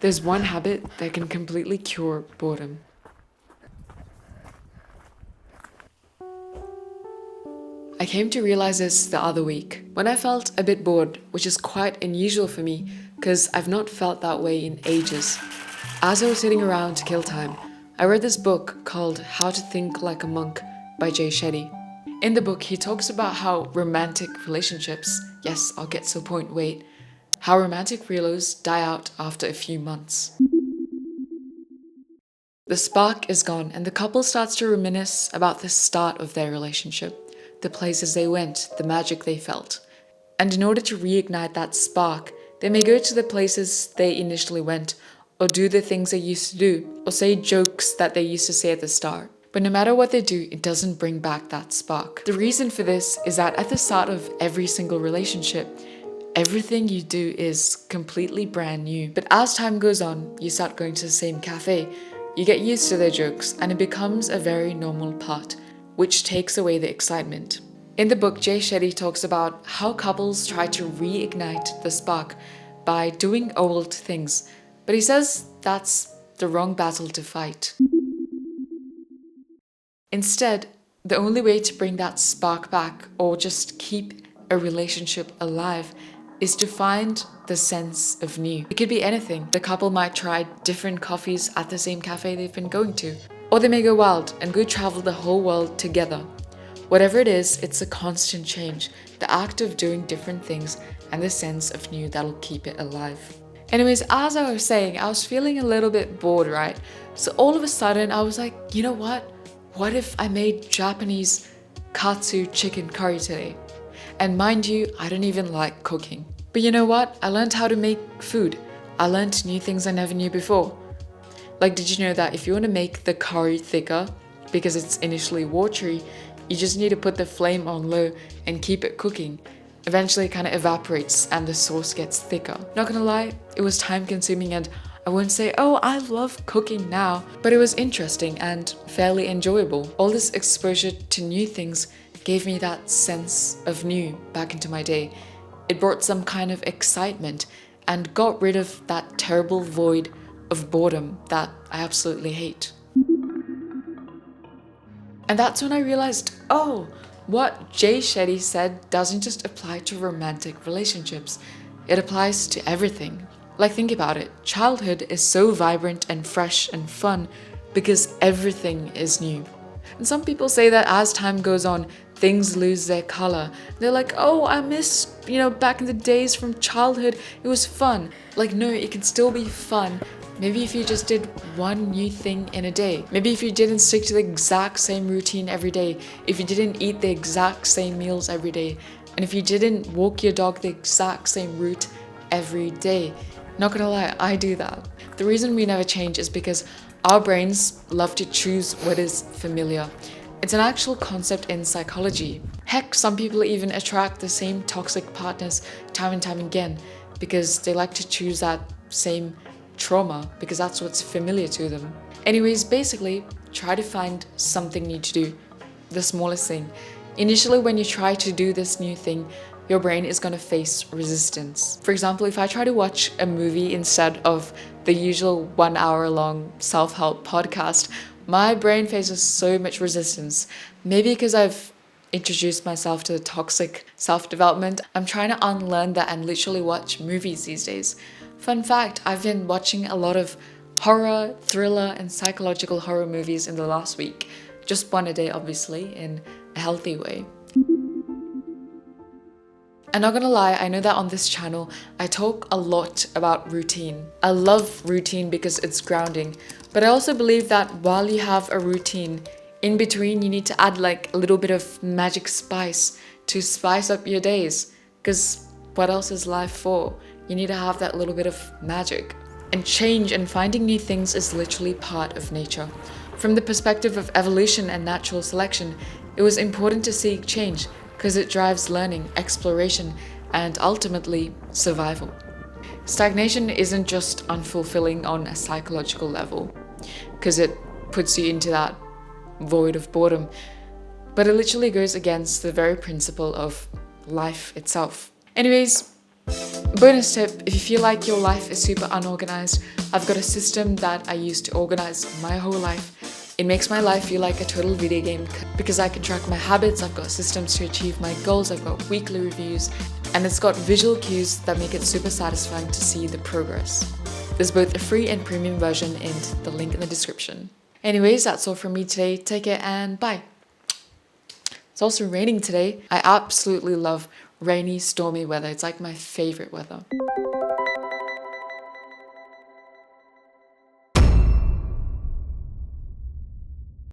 There's one habit that can completely cure boredom. I came to realize this the other week when I felt a bit bored, which is quite unusual for me because I've not felt that way in ages. As I was sitting around to kill time, I read this book called How to Think Like a Monk by Jay Shetty. In the book, he talks about how romantic relationships, yes, I'll get to the point, wait, how romantic relos die out after a few months. The spark is gone, and the couple starts to reminisce about the start of their relationship, the places they went, the magic they felt. And in order to reignite that spark, they may go to the places they initially went, or do the things they used to do, or say jokes that they used to say at the start. But no matter what they do, it doesn't bring back that spark. The reason for this is that at the start of every single relationship, everything you do is completely brand new. But as time goes on, you start going to the same cafe, you get used to their jokes, and it becomes a very normal part, which takes away the excitement. In the book, Jay Shetty talks about how couples try to reignite the spark by doing old things, but he says that's the wrong battle to fight. Instead, the only way to bring that spark back or just keep a relationship alive is to find the sense of new. It could be anything. The couple might try different coffees at the same cafe they've been going to, or they may go wild and go travel the whole world together. Whatever it is, it's a constant change, the act of doing different things and the sense of new that'll keep it alive. Anyways, as I was saying, I was feeling a little bit bored, right? So all of a sudden I was like, you know what? What if I made Japanese katsu chicken curry today? And mind you, I don't even like cooking. But you know what? I learned how to make food. I learned new things I never knew before. Like, did you know that if you want to make the curry thicker, because it's initially watery, you just need to put the flame on low and keep it cooking. Eventually it kind of evaporates and the sauce gets thicker. Not gonna lie, it was time consuming and I wouldn't say, oh, I love cooking now, but it was interesting and fairly enjoyable. All this exposure to new things gave me that sense of new back into my day. It brought some kind of excitement and got rid of that terrible void of boredom that I absolutely hate. And that's when I realized, oh, what Jay Shetty said doesn't just apply to romantic relationships. It applies to everything. Like, think about it. Childhood is so vibrant and fresh and fun because everything is new. And some people say that as time goes on, things lose their color. They're like, oh, I miss, back in the days from childhood, it was fun. Like, no, it can still be fun. Maybe if you just did one new thing in a day. Maybe if you didn't stick to the exact same routine every day. If you didn't eat the exact same meals every day. And if you didn't walk your dog the exact same route every day. Not gonna lie, I do that. The reason we never change is because our brains love to choose what is familiar. It's an actual concept in psychology. Heck, some people even attract the same toxic partners time and time again because they like to choose that same trauma because that's what's familiar to them. Anyways, basically, try to find something new to do. The smallest thing. Initially, when you try to do this new thing, your brain is going to face resistance. For example, if I try to watch a movie instead of the usual 1 hour long self-help podcast, my brain faces so much resistance. Maybe because I've introduced myself to the toxic self-development, I'm trying to unlearn that and literally watch movies these days. Fun fact, I've been watching a lot of horror, thriller, and psychological horror movies in the last week. Just one a day, obviously, in a healthy way. I'm not gonna lie, I know that on this channel, I talk a lot about routine. I love routine because it's grounding, but I also believe that while you have a routine, in between you need to add like a little bit of magic spice to spice up your days. Because what else is life for? You need to have that little bit of magic. And change and finding new things is literally part of nature. From the perspective of evolution and natural selection, it was important to seek change because it drives learning, exploration, and ultimately survival. Stagnation isn't just unfulfilling on a psychological level, because it puts you into that void of boredom, but it literally goes against the very principle of life itself. Anyways, Bonus tip, if you feel like your life is super unorganized, I've got a system that I use to organize my whole life. It makes my life feel like a total video game because I can track my habits, I've got systems to achieve my goals, I've got weekly reviews, and it's got visual cues that make it super satisfying to see the progress. There's both a free and premium version and the link in the description. Anyways, that's all from me today. Take care and bye. It's also raining today. I absolutely love rainy, stormy weather. It's like my favorite weather.